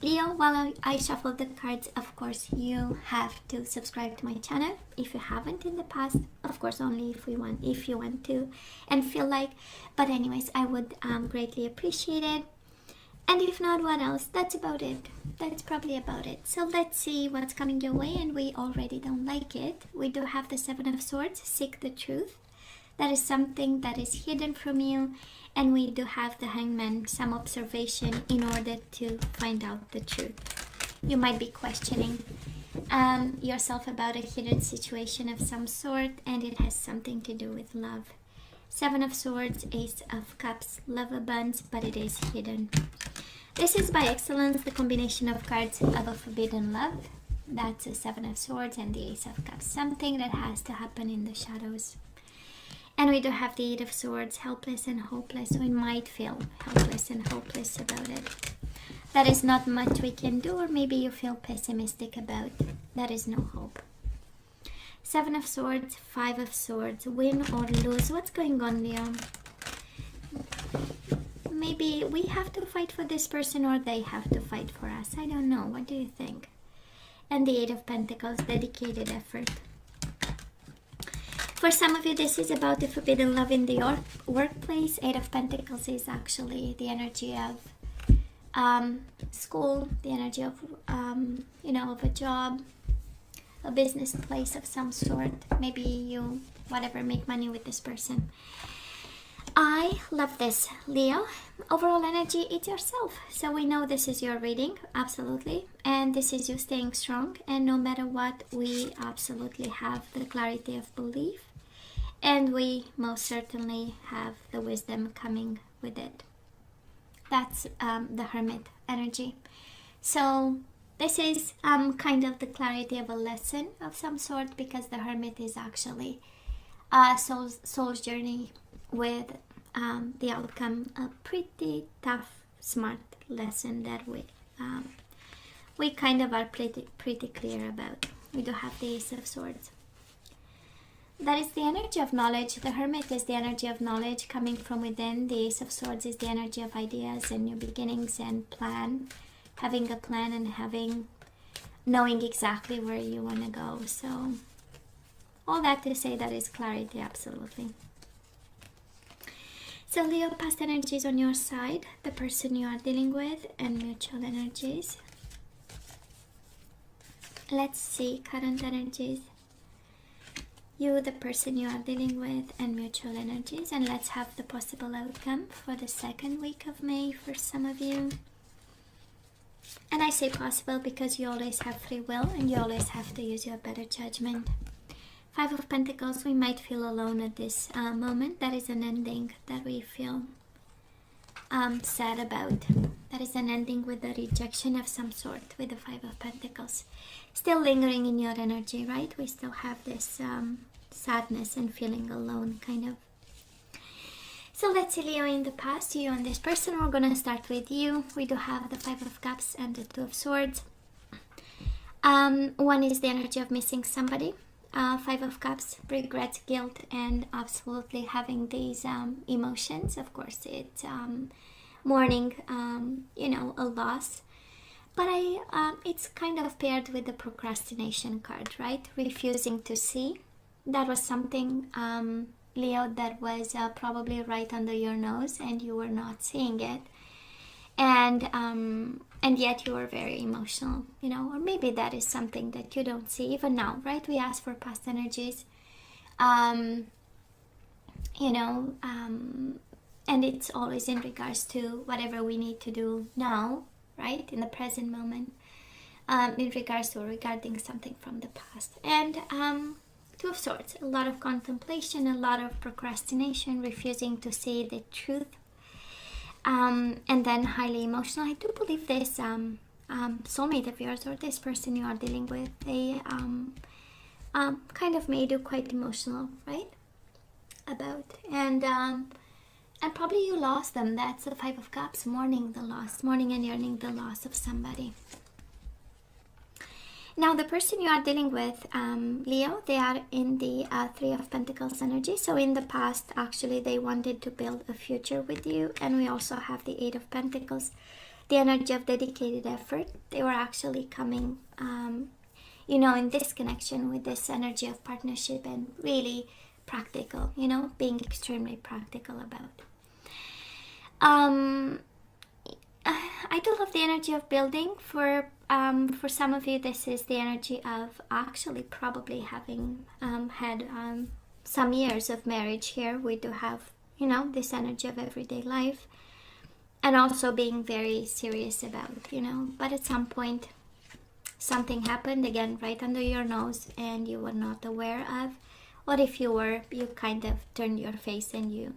Leo, while I shuffle the cards, of course, you have to subscribe to my channel if you haven't in the past. Of course, only if you want to and feel like. But anyways, I would greatly appreciate it. And if not, what else? That's about it. That's probably about it. So let's see what's coming your way, and we already don't like it. We do have the Seven of Swords, seek the truth. That is something that is hidden from you. And we do have the Hangman, some observation in order to find out the truth. You might be questioning yourself about a hidden situation of some sort, and it has something to do with love. Seven of Swords, Ace of Cups, love abundance, but it is hidden. This is by excellence the combination of cards of a forbidden love. That's the Seven of Swords and the Ace of Cups, something that has to happen in the shadows. And we do have the Eight of Swords, helpless and hopeless. So we might feel helpless and hopeless about it. That is not much we can do, or maybe you feel pessimistic about. That is no hope. Seven of Swords, Five of Swords, win or lose. What's going on, Leo? Maybe we have to fight for this person, or they have to fight for us. I don't know. What do you think? And the Eight of Pentacles, dedicated effort. For some of you, this is about the forbidden love in the workplace. Eight of Pentacles is actually the energy of school, the energy of, of a job, a business place of some sort. Maybe you, make money with this person. I love this, Leo. Overall energy, it's yourself. So we know this is your reading, absolutely. And this is you staying strong. And no matter what, we absolutely have the clarity of belief. And we most certainly have the wisdom coming with it. That's the Hermit energy. So this is kind of the clarity of a lesson of some sort, because the Hermit is actually a soul's journey with the outcome, a pretty tough, smart lesson that we kind of are pretty clear about. We do have the Ace of Swords. That is the energy of knowledge. The Hermit is the energy of knowledge coming from within. The Ace of Swords is the energy of ideas and new beginnings and plan. Having a plan and knowing exactly where you want to go. So all that to say, that is clarity, absolutely. So Leo, past energies on your side, the person you are dealing with, and mutual energies. Let's see current energies. You, the person you are dealing with, and mutual energies. And let's have the possible outcome for the second week of May for some of you. And I say possible because you always have free will and you always have to use your better judgment. Five of Pentacles, we might feel alone at this moment. That is an ending that we feel sad about. That is an ending with a rejection of some sort with the Five of Pentacles. Still lingering in your energy, right? We still have this sadness and feeling alone, kind of. So let's see, Leo, in the past, you and this person. We're going to start with you. We do have the Five of Cups and the Two of Swords. One is the energy of missing somebody. Five of Cups, regrets, guilt, and absolutely having these emotions. Of course, it's mourning, a loss. But it's kind of paired with the procrastination card, right? Refusing to see. That was something, Leo, that was probably right under your nose and you were not seeing it. And yet you were very emotional, or maybe that is something that you don't see even now, right? We ask for past energies, and it's always in regards to whatever we need to do now, right? In the present moment, in regards to regarding something from the past. And Two of Swords, a lot of contemplation, a lot of procrastination, refusing to see the truth. And then highly emotional. I do believe this soulmate of yours, or this person you are dealing with, they kind of made you quite emotional, right? And probably you lost them. That's the Five of Cups, mourning and yearning the loss of somebody. Now the person you are dealing with, Leo, they are in the Three of Pentacles energy. So in the past, actually, they wanted to build a future with you. And we also have the Eight of Pentacles. the energy of dedicated effort. They were actually coming, you know, in this connection with this energy of partnership and really practical, you know, being extremely practical about. I do love the energy of building. For some of you, this is the energy of actually probably having had some years of marriage here. We do have, you know, this energy of everyday life, and also being very serious about, you know, but at some point something happened, again, right under your nose, and you were not aware of. What if you were, you kind of turned your face and you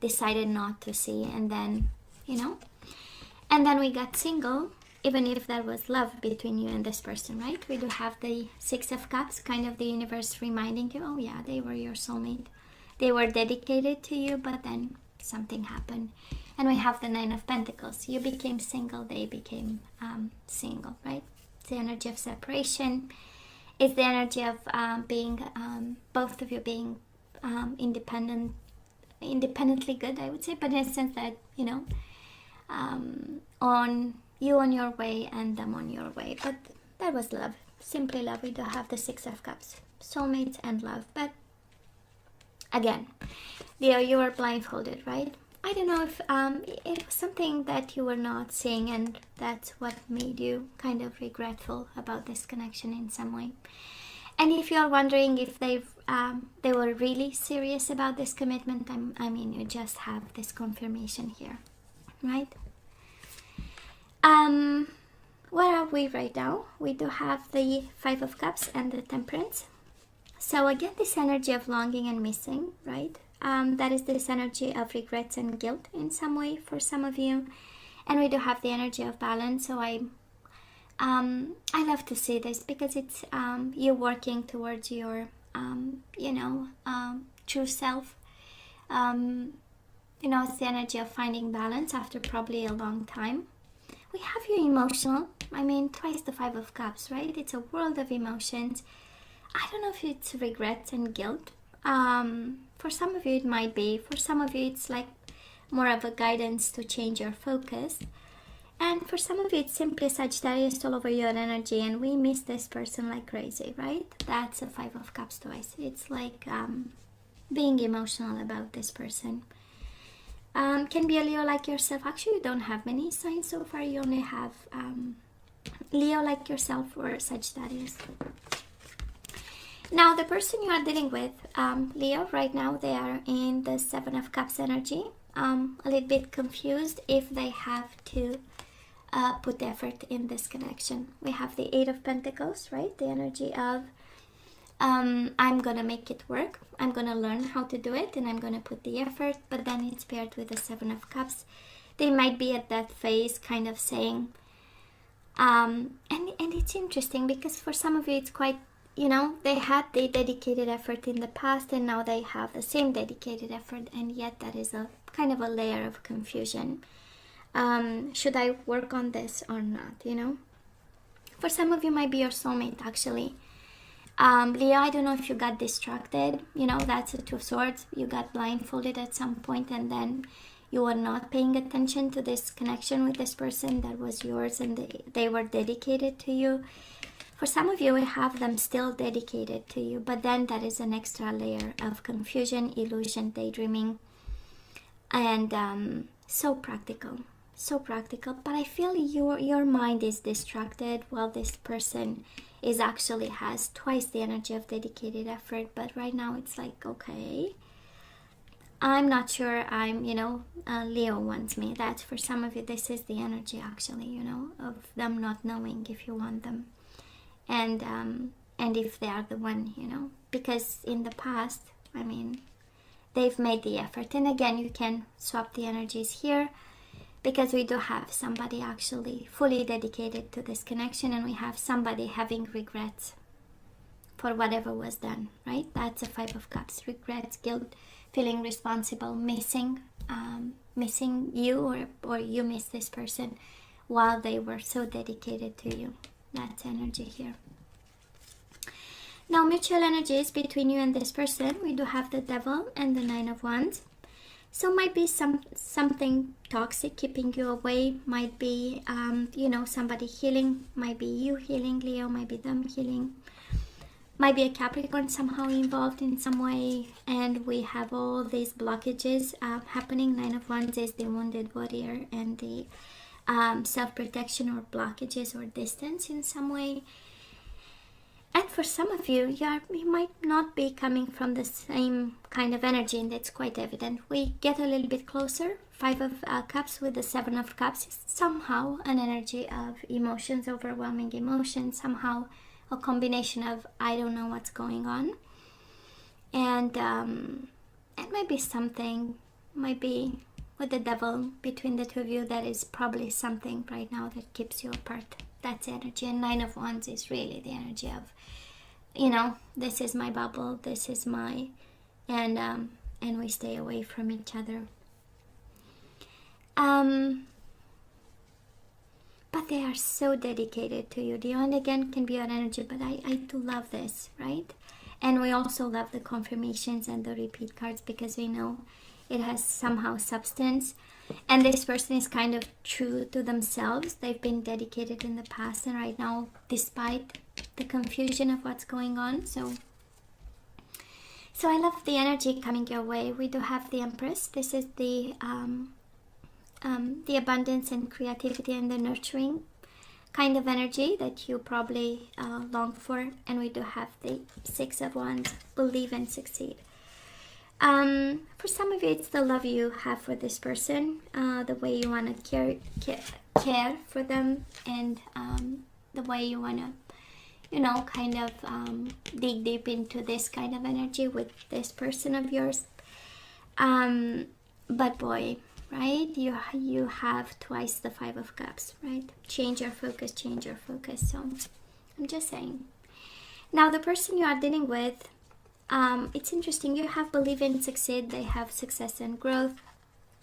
decided not to see, and then, you know, and then we got single, even if there was love between you and this person, right? We do have the Six of Cups, kind of the universe reminding you, oh yeah, they were your soulmate. They were dedicated to you, but then something happened. And we have the Nine of Pentacles. You became single, they became single, right? It's the energy of separation. It's the energy of being, both of you being independently good, I would say, but in a sense that, you know, on you on your way and them on your way. But that was love, simply love. We do have the Six of Cups, soulmates and love. But again, Leo, you were blindfolded, right? I don't know if it was something that you were not seeing, and that's what made you kind of regretful about this connection in some way. And if you're wondering if they were really serious about this commitment, I mean, you just have this confirmation here, right? Where are we right now? We do have the Five of Cups and the Temperance. So again, this energy of longing and missing, right? That is this energy of regrets and guilt in some way for some of you. And we do have the energy of balance. So I love to see this because it's you working towards your, you know, true self. You know, it's the energy of finding balance after probably a long time. We have you emotional. I mean, twice the Five of Cups, right? It's a world of emotions. I don't know if it's regrets and guilt. For some of you it might be. For some of you it's like more of a guidance to change your focus. And for some of you it's simply Sagittarius all over your energy, and we miss this person like crazy, right? That's a Five of Cups twice. It's like being emotional about this person. Can be a Leo like yourself. Actually, you don't have many signs so far. You only have Leo like yourself or Sagittarius. Now, the person you are dealing with, Leo, right now, they are in the Seven of Cups energy. A little bit confused if they have to put effort in this connection. We have the Eight of Pentacles, right? The energy of I'm gonna make it work. I'm gonna learn how to do it, and I'm gonna put the effort. But then it's paired with the Seven of Cups. They might be at that phase, kind of saying, and it's interesting because for some of you, it's quite, you know, they had the dedicated effort in the past, and now they have the same dedicated effort, and yet that is a kind of a layer of confusion. Should I work on this or not? You know, for some of you, might be your soulmate actually. Leo, I don't know if you got distracted. You know, that's a Two of Swords. You got blindfolded at some point, and then you were not paying attention to this connection with this person that was yours, and they were dedicated to you. For some of you, we have them still dedicated to you, but then that is an extra layer of confusion, illusion, daydreaming, and so practical. But I feel your mind is distracted while this person is actually has twice the energy of dedicated effort. But right now it's like, okay, I'm not sure I'm, you know, Leo wants me. That's for some of you, this is the energy actually, you know, of them not knowing if you want them. And if they are the one, you know, because in the past, I mean, they've made the effort. And again, you can swap the energies here because we do have somebody actually fully dedicated to this connection, and we have somebody having regrets for whatever was done, right? That's a Five of Cups. Regrets, guilt, feeling responsible, missing you, or you miss this person while they were so dedicated to you. That's energy here. Now, mutual energies between you and this person. We do have the Devil and the Nine of Wands. So might be something toxic keeping you away, might be you know, somebody healing, might be you healing, Leo, might be them healing, might be a Capricorn somehow involved in some way. And we have all these blockages happening. Nine of Wands is the wounded warrior, and the self-protection or blockages or distance in some way. And for some of you, you might not be coming from the same kind of energy, and that's quite evident. We get a little bit closer. Five of Cups with the Seven of Cups is somehow an energy of emotions, overwhelming emotions, somehow a combination of I don't know what's going on. And it might be something, might be with the devil between the two of you. That is probably something right now that keeps you apart. That's energy. And Nine of Wands is really the energy of, you know, this is my bubble, this is my, and we stay away from each other. But they are so dedicated to you. The and again can be your energy, but I do love this, right? And we also love the confirmations and the repeat cards because we know it has somehow substance. And this person is kind of true to themselves. They've been dedicated in the past and right now, despite the confusion of what's going on. So I love the energy coming your way. We do have the Empress. This is the abundance and creativity and the nurturing kind of energy that you probably long for. And we do have the Six of Wands, believe and succeed. For some of you, it's the love you have for this person, the way you want to care for them, and the way you want to, you know, kind of dig deep into this kind of energy with this person of yours. But boy, right, you have twice the Five of Cups, right? Change your focus, change your focus. So I'm just saying. Now the person you are dealing with, it's interesting. You have believe and succeed. They have success and growth,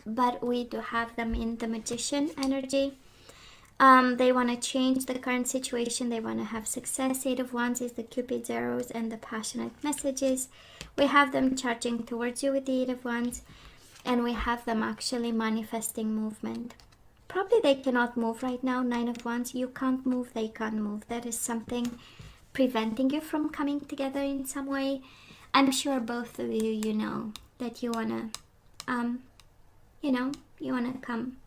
but we do have them in the Magician energy. They want to change the current situation. They want to have success. Eight of Wands is the Cupid's arrows and the passionate messages. We have them charging towards you with the Eight of Wands, and we have them actually manifesting movement. Probably they cannot move right now. Nine of Wands, you can't move, they can't move. That is something preventing you from coming together in some way. I'm sure both of you, you know that you wanna, you wanna come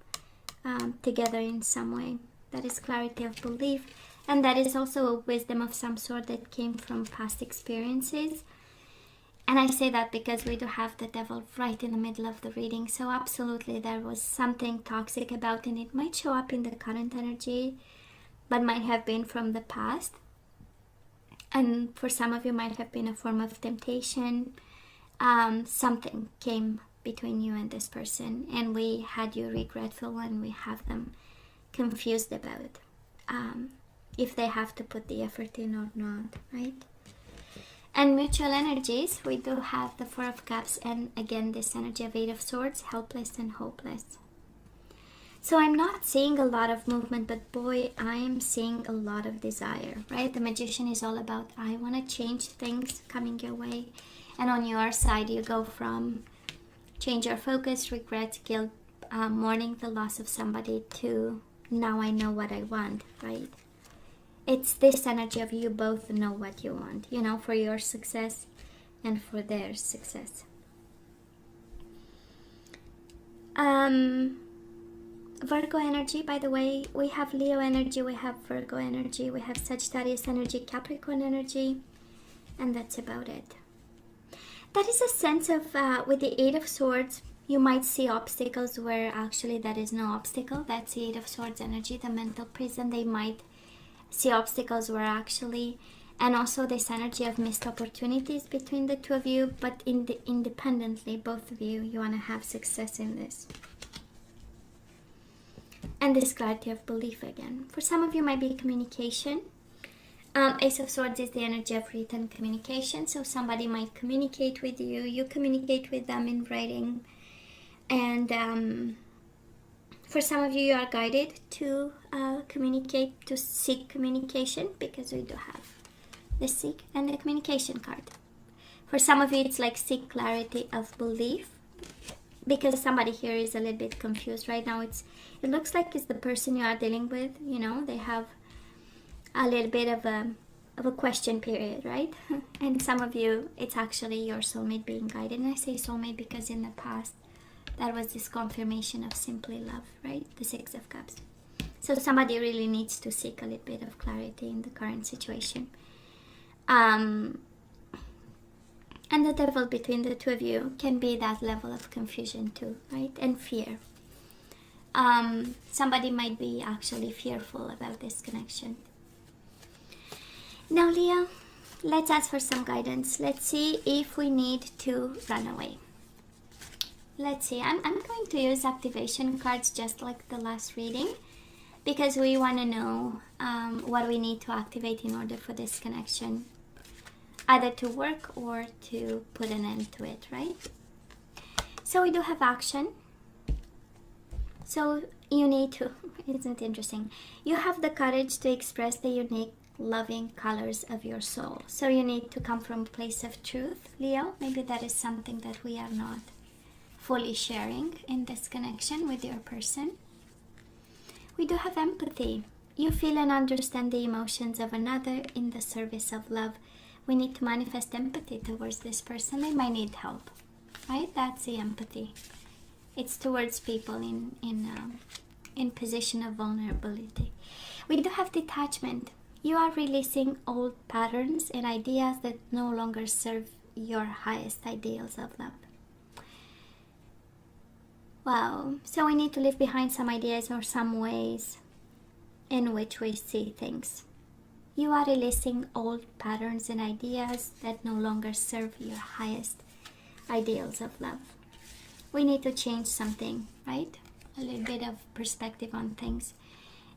together in some way. That is clarity of belief, and that is also a wisdom of some sort that came from past experiences. And I say that because we do have the devil right in the middle of the reading. So absolutely there was something toxic about, and it might show up in the current energy, but might have been from the past. And for some of you might have been a form of temptation. Something came between you and this person, and we had you regretful, and we have them confused about if they have to put the effort in or not, right? And mutual energies, we do have the Four of Cups, and again this energy of Eight of Swords, helpless and hopeless. So I'm not seeing a lot of movement, but boy, I am seeing a lot of desire, right? The Magician is all about, I want to change things coming your way. And on your side, you go from change your focus, regret, guilt, mourning the loss of somebody, to now I know what I want, right? It's this energy of you both know what you want, you know, for your success and for their success. Virgo energy, by the way, we have Leo energy, we have Virgo energy, we have Sagittarius energy, Capricorn energy, and that's about it. That is a sense of, with the Eight of Swords, you might see obstacles where actually that is no obstacle. That's the Eight of Swords energy, the mental prison. They might see obstacles where actually, and also this energy of missed opportunities between the two of you, but independently, both of you, you want to have success in this. And this clarity of belief again. For some of you might be communication. Ace of Swords is the energy of written communication. So somebody might communicate with you. You communicate with them in writing. And for some of you, you are guided to communicate, to seek communication, because we do have the seek and the communication card. For some of you, it's like seek clarity of belief. because somebody here is a little bit confused right now. It looks like it's the person you are dealing with, you know, they have a little bit of a question period, right? And some of you, it's actually your soulmate being guided. And I say soulmate because in the past that was this confirmation of simply love, right? The Six of Cups. So somebody really needs to seek a little bit of clarity in the current situation. And the devil between the two of you can be that level of confusion too, right? And fear. Somebody might be actually fearful about this connection. Now, Leo, let's ask for some guidance. Let's see if we need to run away. Let's see. I'm going to use activation cards just like the last reading, because we want to know what we need to activate in order for this connection either to work or to put an end to it, right? So we do have action. So you need to, isn't it interesting? You have the courage to express the unique loving colors of your soul. So you need to come from a place of truth, Leo. Maybe that is something that we are not fully sharing in this connection with your person. We do have empathy. You feel and understand the emotions of another in the service of love. We need to manifest empathy towards this person. They might need help, right? That's the empathy. It's towards people in position of vulnerability. We do have detachment. You are releasing old patterns and ideas that no longer serve your highest ideals of love. Wow. So we need to leave behind some ideas or some ways in which we see things. You are releasing old patterns and ideas that no longer serve your highest ideals of love. We need to change something, right? A little bit of perspective on things.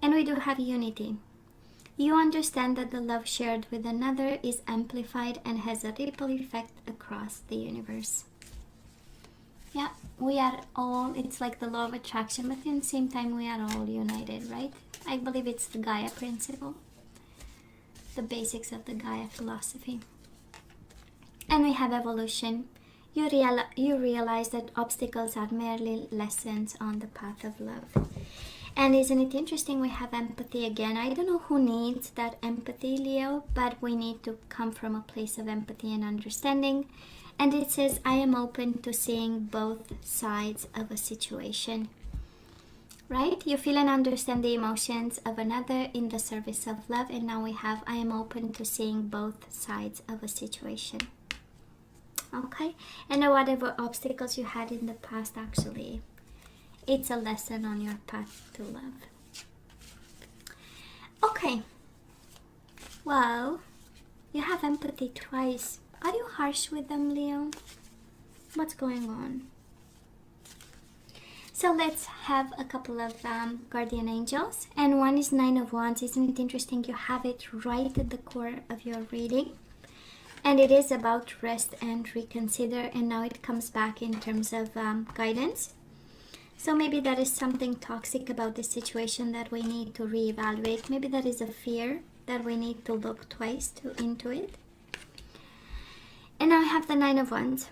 And we do have unity. You understand that the love shared with another is amplified and has a ripple effect across the universe. Yeah, we are all, it's like the law of attraction, but at the same time we are all united, right? I believe it's the Gaia principle, the basics of the Gaia philosophy. And we have evolution. You realize that obstacles are merely lessons on the path of love. And isn't it interesting, we have empathy again. I don't know who needs that empathy, Leo, but we need to come from a place of empathy and understanding. And it says, I am open to seeing both sides of a situation. Right? You feel and understand the emotions of another in the service of love. And now we have, I am open to seeing both sides of a situation. Okay? And whatever obstacles you had in the past, actually, it's a lesson on your path to love. Okay. Well, you have empathy twice. Are you harsh with them, Leo? What's going on? So let's have a couple of guardian angels. And one is Nine of Wands. Isn't it interesting? You have it right at the core of your reading. And it is about rest and reconsider. And now it comes back in terms of guidance. So maybe there is something toxic about the situation that we need to reevaluate. Maybe there is a fear that we need to look twice into it. And now I have the Nine of Wands.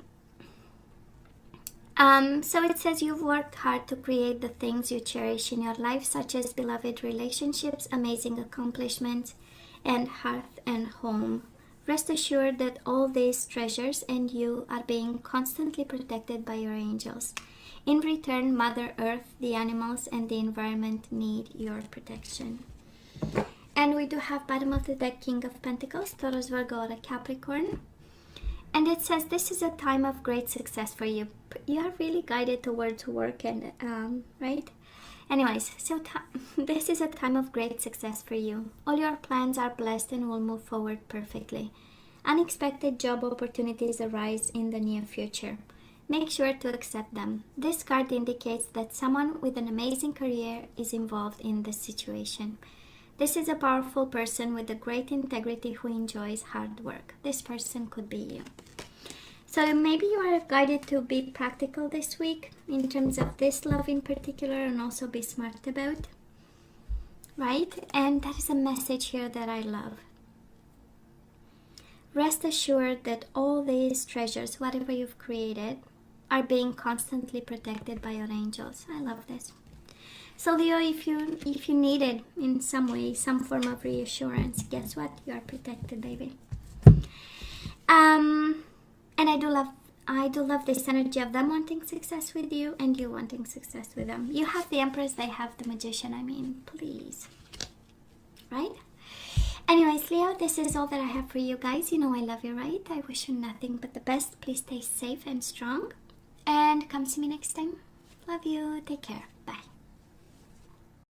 So it says you've worked hard to create the things you cherish in your life, such as beloved relationships, amazing accomplishments, and hearth and home. Rest assured that all these treasures and you are being constantly protected by your angels. In return, Mother Earth, the animals, and the environment need your protection. And we do have bottom of the deck, King of Pentacles, Taurus, Virgo, or Capricorn. And it says this is a time of great success for you. You are really guided towards work and, right? Anyways, so this is a time of great success for you. All your plans are blessed and will move forward perfectly. Unexpected job opportunities arise in the near future. Make sure to accept them. This card indicates that someone with an amazing career is involved in this situation. This is a powerful person with a great integrity who enjoys hard work. This person could be you. So maybe you are guided to be practical this week in terms of this love in particular, and also be smart about, right? And that is a message here that I love. Rest assured that all these treasures, whatever you've created, are being constantly protected by your angels. I love this. So Leo, if you needed in some way some form of reassurance, guess what? You are protected, baby. And I do love this energy of them wanting success with you and you wanting success with them. You have the Empress, they have the Magician. I mean, please. Right? Anyways, Leo, this is all that I have for you guys. You know I love you, right? I wish you nothing but the best. Please stay safe and strong. And come see me next time. Love you. Take care.